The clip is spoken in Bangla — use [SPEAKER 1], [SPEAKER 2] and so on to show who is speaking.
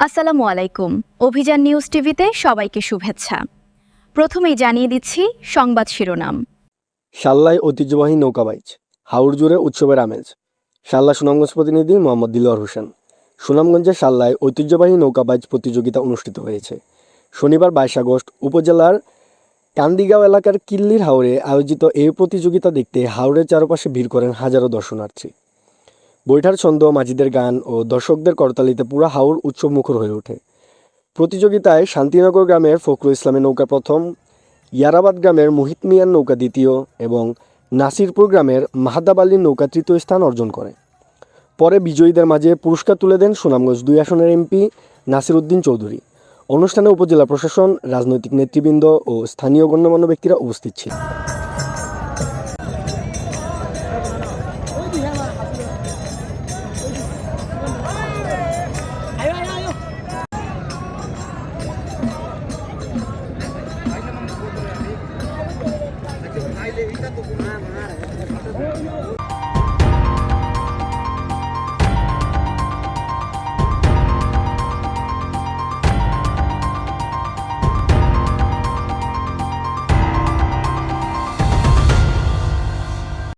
[SPEAKER 1] আসসালামু আলাইকুম। অভিযান নিউজ টিভিতে সবাইকে শুভেচ্ছা। প্রথমেই জানিয়ে দিচ্ছি সংবাদ শিরোনাম।
[SPEAKER 2] শাল্লায় ঐতিহ্যবাহী নৌকাবাইচ, হাওড় জুড়ে উৎসবের আমেজ। শাল্লা সুনামগঞ্জ প্রতিনিধি মোহাম্মদ দিলওয়ার হোসেন। সুনামগঞ্জের শাল্লায় ঐতিহ্যবাহী নৌকাবাইচ প্রতিযোগিতা অনুষ্ঠিত হয়েছে। শনিবার 22 আগস্ট উপজেলার কান্দিগাঁও এলাকার কিল্লির হাওরে আয়োজিত এই প্রতিযোগিতা দেখতে হাওরের চারপাশে ভিড় করেন হাজারো দর্শনার্থী। বৈঠার ছন্দ, মাঝিদের গান ও দর্শকদের করতালিতে পুরা হাওর উৎসবমুখর হয়ে ওঠে। প্রতিযোগিতায় শান্তিনগর গ্রামের ফখরুল ইসলামের নৌকা প্রথম, ইয়ারাবাদ গ্রামের মুহিত মিয়ার নৌকা দ্বিতীয় এবং নাসিরপুর গ্রামের মাহাদাব আলীর নৌকা তৃতীয় স্থান অর্জন করে। পরে বিজয়ীদের মাঝে পুরস্কার তুলে দেন সুনামগঞ্জ 2 আসনের এমপি নাসির উদ্দিন চৌধুরী। অনুষ্ঠানে উপজেলা প্রশাসন, রাজনৈতিক নেতৃবৃন্দ ও স্থানীয় গণ্যমান্য ব্যক্তিরা উপস্থিত ছিলেন।